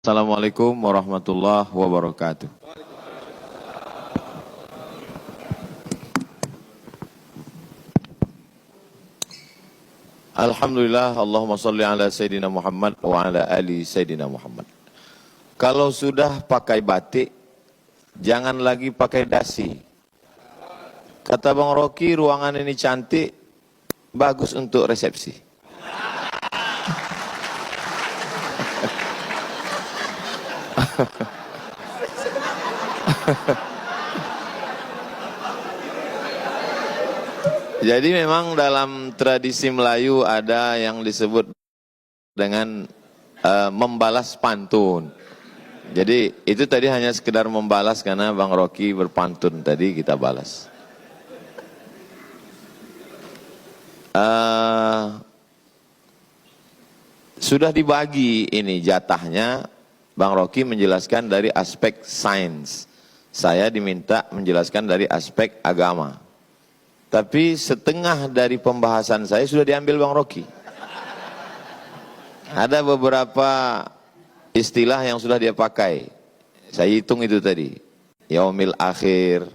Assalamualaikum warahmatullahi wabarakatuh. Alhamdulillah, Allahumma salli ala Sayyidina Muhammad wa ala ali Sayyidina Muhammad. Kalau sudah pakai batik, jangan lagi pakai dasi. Kata Bang Rocky, ruangan ini cantik, bagus untuk resepsi. Jadi memang dalam tradisi Melayu ada yang disebut dengan membalas pantun. Jadi itu tadi hanya sekedar membalas karena Bang Rocky berpantun tadi kita balas. Sudah dibagi ini jatahnya, Bang Rocky menjelaskan dari aspek sains. Saya diminta menjelaskan dari aspek agama. Tapi setengah dari pembahasan saya sudah diambil Bang Rocky. Ada beberapa istilah yang sudah dia pakai. Saya hitung itu tadi. Yaumil akhir,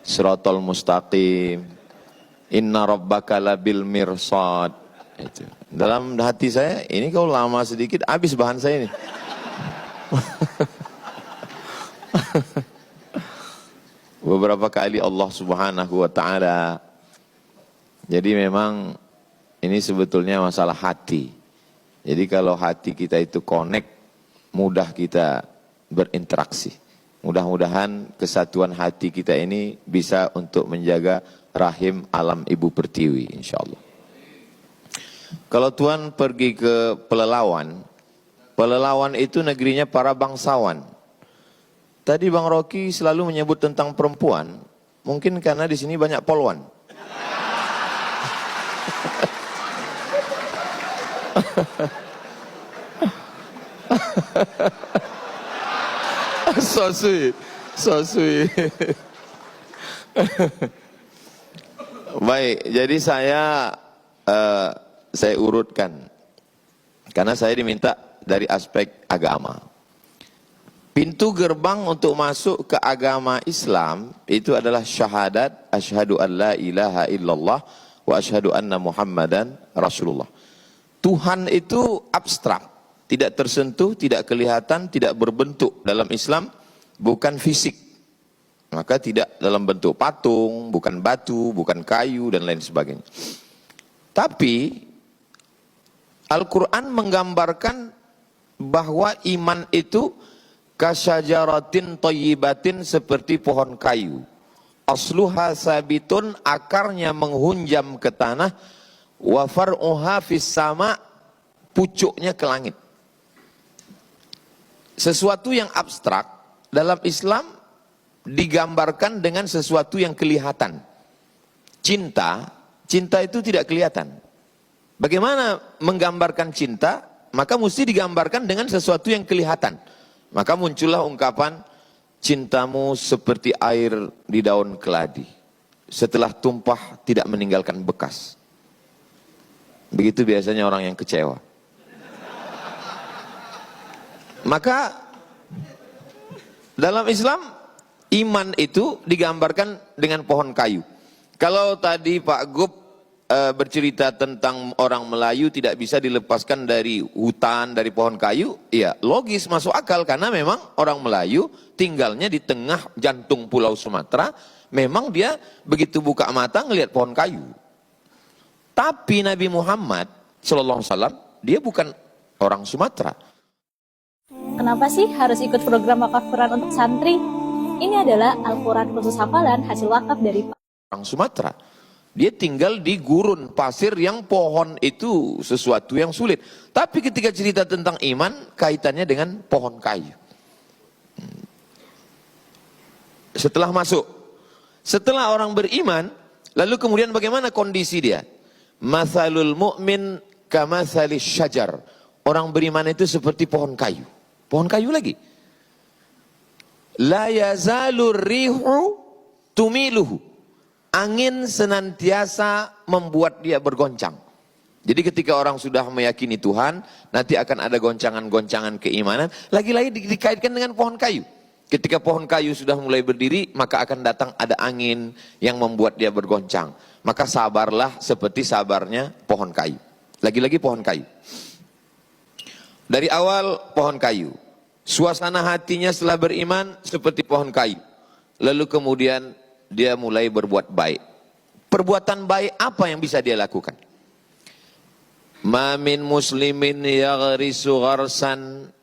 siratal mustaqim, inna rabbaka labil mirsad. Itu. Dalam hati saya, ini kalau lama sedikit habis bahan saya ini. Beberapa kali Allah Subhanahu wa ta'ala. Jadi memang ini sebetulnya masalah hati. Jadi kalau hati kita itu connect, mudah kita berinteraksi. Mudah-mudahan kesatuan hati kita ini bisa untuk menjaga rahim alam ibu pertiwi, insyaAllah. Kalau Tuhan pergi ke Pelelawan, Pelelawan itu negerinya para bangsawan. Tadi Bang Rocky selalu menyebut tentang perempuan, mungkin karena di sini banyak polwan. So sweet, so sweet. Baik, jadi saya urutkan karena saya diminta dari aspek agama. Pintu gerbang untuk masuk ke agama Islam itu adalah syahadat asyhadu an la ilaha illallah wa asyhadu anna Muhammadan Rasulullah. Tuhan itu abstrak, tidak tersentuh, tidak kelihatan, tidak berbentuk. Dalam Islam bukan fisik. Maka tidak dalam bentuk patung, bukan batu, bukan kayu dan lain sebagainya. Tapi Al-Quran menggambarkan bahwa iman itu kasyajaratin thayyibatin, seperti pohon kayu. Asluha sabitun, akarnya menghunjam ke tanah, wa far'uha fis sama, pucuknya ke langit. Sesuatu yang abstrak dalam Islam digambarkan dengan sesuatu yang kelihatan. Cinta itu tidak kelihatan. Bagaimana menggambarkan cinta? Maka mesti digambarkan dengan sesuatu yang kelihatan. Maka muncullah ungkapan, cintamu seperti air di daun keladi. Setelah tumpah tidak meninggalkan bekas. Begitu biasanya orang yang kecewa. Maka dalam Islam, iman itu digambarkan dengan pohon kayu. Kalau tadi Pak Gub bercerita tentang orang Melayu tidak bisa dilepaskan dari hutan, dari pohon kayu, ya logis, masuk akal, karena memang orang Melayu tinggalnya di tengah jantung pulau Sumatera, memang dia begitu buka mata ngelihat pohon kayu. Tapi Nabi Muhammad SAW, dia bukan orang Sumatera. Kenapa sih harus ikut program wakaf Quran untuk santri? Ini adalah Al-Quran khusus hafalan hasil wakaf dari orang Sumatera. Dia tinggal di gurun pasir yang pohon itu sesuatu yang sulit. Tapi ketika cerita tentang iman, kaitannya dengan pohon kayu. Setelah masuk, setelah orang beriman, lalu kemudian bagaimana kondisi dia? Mathalul mu'min kamathalis syajar. Orang beriman itu seperti pohon kayu. Pohon kayu lagi. La yazalur rihu tumiluhu. Angin senantiasa membuat dia bergoncang. Jadi ketika orang sudah meyakini Tuhan, nanti akan ada goncangan-goncangan keimanan. Lagi-lagi dikaitkan dengan pohon kayu. Ketika pohon kayu sudah mulai berdiri, maka akan datang ada angin yang membuat dia bergoncang. Maka sabarlah seperti sabarnya pohon kayu. Lagi-lagi pohon kayu. Dari awal pohon kayu. Suasana hatinya setelah beriman seperti pohon kayu. Lalu kemudian dia mulai berbuat baik. Perbuatan baik apa yang bisa dia lakukan? Ma min muslimin yaghrisu gharsan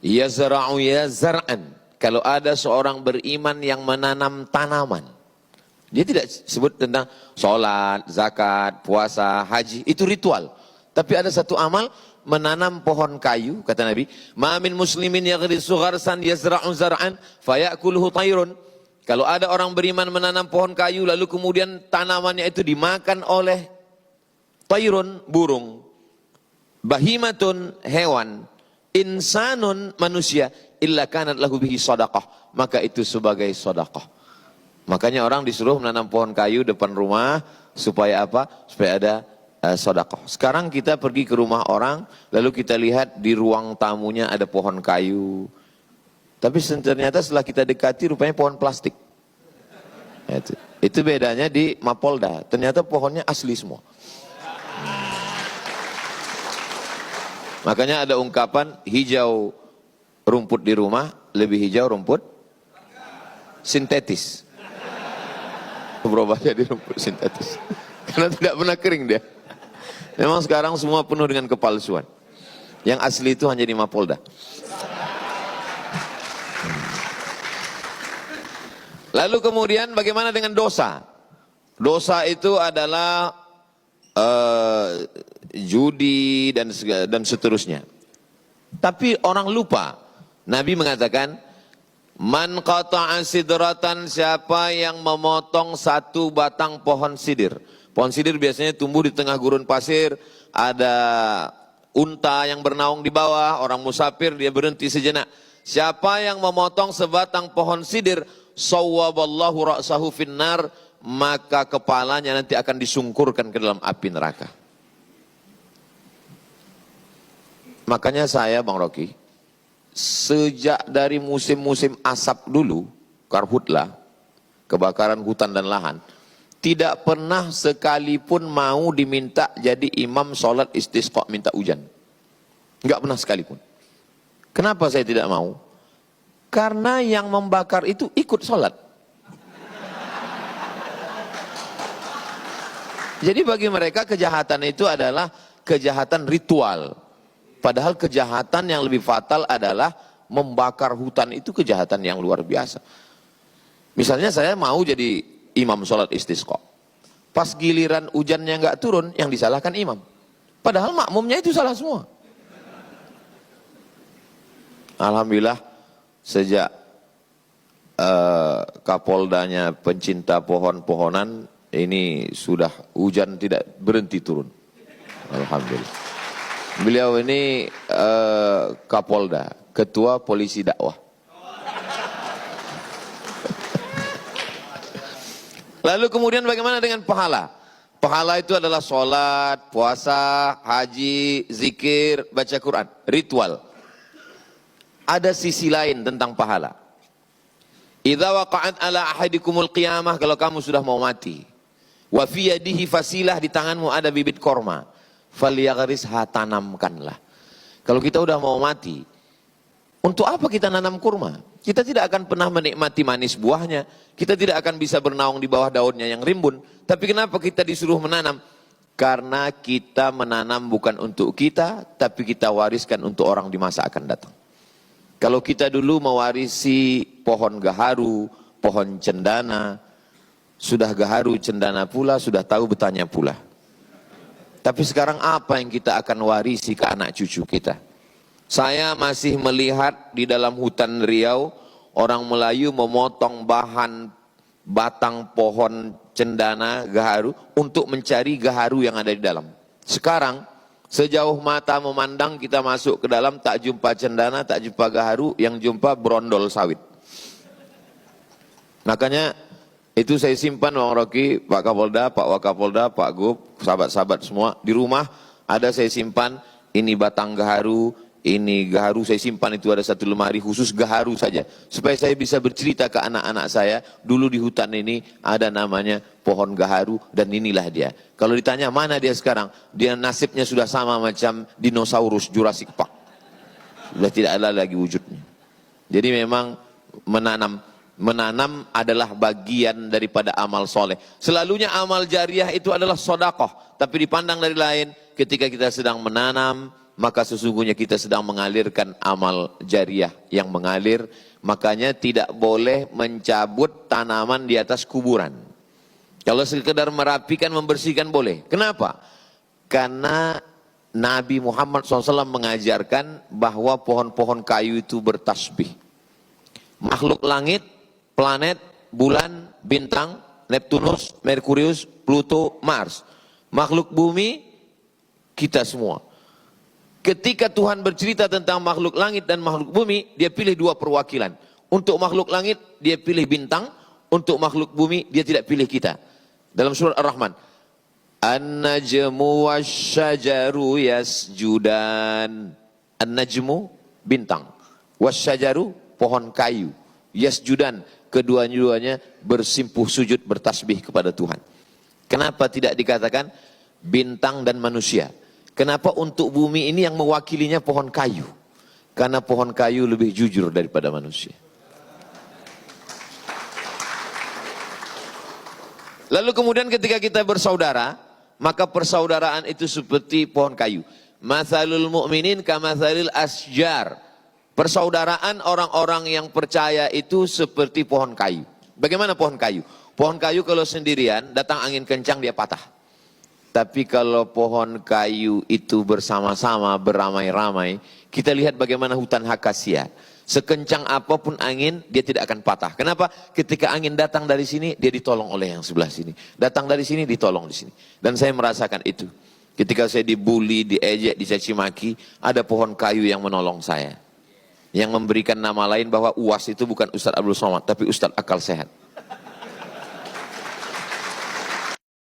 yazra'u yazra'an. Kalau ada seorang beriman yang menanam tanaman. Dia tidak sebut tentang sholat, zakat, puasa, haji. Itu ritual. Tapi ada satu amal, menanam pohon kayu, kata Nabi. Ma min muslimin yaghrisu gharsan yazra'u zar'an fayakuluhu tayrun. Kalau ada orang beriman menanam pohon kayu, lalu kemudian tanamannya itu dimakan oleh tayrun, burung, bahimatun, hewan, insanun, manusia, illa kanat lahu bihi sadaqah, maka itu sebagai sedekah. Makanya orang disuruh menanam pohon kayu depan rumah supaya apa? Supaya ada sedekah. Sekarang kita pergi ke rumah orang, lalu kita lihat di ruang tamunya ada pohon kayu. Tapi ternyata setelah kita dekati rupanya pohon plastik. Itu bedanya di Mapolda. Ternyata pohonnya asli semua. Makanya ada ungkapan hijau rumput di rumah, lebih hijau rumput sintetis. Berubah jadi rumput sintetis. Karena tidak pernah kering dia. Memang sekarang semua penuh dengan kepalsuan. Yang asli itu hanya di Mapolda. Lalu kemudian bagaimana dengan dosa? Dosa itu adalah judi dan seterusnya. Tapi orang lupa. Nabi mengatakan, man qata'a sidratan, siapa yang memotong satu batang pohon sidir. Pohon sidir biasanya tumbuh di tengah gurun pasir, ada unta yang bernaung di bawah, orang musafir dia berhenti sejenak. Siapa yang memotong sebatang pohon sidir, sawwaballahu ra'sahu finnar, maka kepalanya nanti akan disungkurkan ke dalam api neraka. Makanya saya Bang Rocky, sejak dari musim-musim asap dulu, karhutlah, kebakaran hutan dan lahan, tidak pernah sekalipun mau diminta jadi imam sholat istisqa minta hujan. Enggak pernah sekalipun. Kenapa saya tidak mau? Karena yang membakar itu ikut sholat. Jadi bagi mereka kejahatan itu adalah kejahatan ritual. Padahal kejahatan yang lebih fatal adalah membakar hutan, itu kejahatan yang luar biasa. Misalnya saya mau jadi imam sholat istisqa. Pas giliran hujannya nggak turun, yang disalahkan imam. Padahal makmumnya itu salah semua. Alhamdulillah sejak Kapoldanya pencinta pohon-pohonan, ini sudah hujan tidak berhenti turun. Alhamdulillah. Beliau ini Kapolda, ketua polisi dakwah. Lalu kemudian bagaimana dengan pahala? Pahala itu adalah sholat, puasa, haji, zikir, baca Quran, ritual. Ada sisi lain tentang pahala. Idza waqa'at ala ahadikumul qiyamah, kalau kamu sudah mau mati. Wa fi yadihi fasilah, di tanganmu ada bibit korma. Falyaghrisha, tanamkanlah. Kalau kita udah mau mati, untuk apa kita nanam kurma? Kita tidak akan pernah menikmati manis buahnya. Kita tidak akan bisa bernaung di bawah daunnya yang rimbun. Tapi kenapa kita disuruh menanam? Karena kita menanam bukan untuk kita, tapi kita wariskan untuk orang di masa akan datang. Kalau kita dulu mewarisi pohon gaharu, pohon cendana, sudah gaharu cendana pula, sudah tahu betahnya pula. Tapi sekarang apa yang kita akan warisi ke anak cucu kita? Saya masih melihat di dalam hutan Riau, orang Melayu memotong batang pohon cendana gaharu untuk mencari gaharu yang ada di dalam. Sekarang, sejauh mata memandang kita masuk ke dalam, tak jumpa cendana, tak jumpa gaharu, yang jumpa brondol sawit. Makanya itu saya simpan Bang Rocky, Pak Kapolda, Pak Wakapolda, Pak Gub, sahabat-sahabat semua, di rumah ada saya simpan, ini batang gaharu, ini gaharu saya simpan, itu ada satu lemari khusus gaharu saja. Supaya saya bisa bercerita ke anak-anak saya, dulu di hutan ini ada namanya pohon gaharu dan inilah dia. Kalau ditanya mana dia sekarang, dia nasibnya sudah sama macam dinosaurus Jurassic Park. Sudah tidak ada lagi wujudnya. Jadi memang menanam adalah bagian daripada amal soleh. Selalunya amal jariah itu adalah sodakoh. Tapi dipandang dari lain, ketika kita sedang menanam, maka sesungguhnya kita sedang mengalirkan amal jariah yang mengalir. Makanya tidak boleh mencabut tanaman di atas kuburan. Kalau sekedar merapikan, membersihkan boleh. Kenapa? Karena Nabi Muhammad SAW mengajarkan bahwa pohon-pohon kayu itu bertasbih. Makhluk langit, planet, bulan, bintang, Neptunus, Merkurius, Pluto, Mars. Makhluk bumi, kita semua. Ketika Tuhan bercerita tentang makhluk langit dan makhluk bumi, dia pilih dua perwakilan. Untuk makhluk langit, dia pilih bintang. Untuk makhluk bumi, dia tidak pilih kita. Dalam surat Ar-Rahman, An-najmu wasyajaru yasjudan. An-najmu, bintang. Wasyajaru, pohon kayu. Yasjudan, kedua-duanya bersimpuh sujud bertasbih kepada Tuhan. Kenapa tidak dikatakan bintang dan manusia? Kenapa untuk bumi ini yang mewakilinya pohon kayu? Karena pohon kayu lebih jujur daripada manusia. Lalu kemudian ketika kita bersaudara, maka persaudaraan itu seperti pohon kayu. Mathalul mu'minin kamathalil asjar. Persaudaraan orang-orang yang percaya itu seperti pohon kayu. Bagaimana pohon kayu? Pohon kayu kalau sendirian, datang angin kencang dia patah. Tapi kalau pohon kayu itu bersama-sama, beramai-ramai, kita lihat bagaimana hutan akasia. Sekencang apapun angin, dia tidak akan patah. Kenapa? Ketika angin datang dari sini, dia ditolong oleh yang sebelah sini. Datang dari sini, ditolong di sini. Dan saya merasakan itu. Ketika saya dibully, diejek, dicaci maki, ada pohon kayu yang menolong saya. Yang memberikan nama lain bahwa UAS itu bukan Ustadz Abdul Somad, tapi Ustadz Akal Sehat.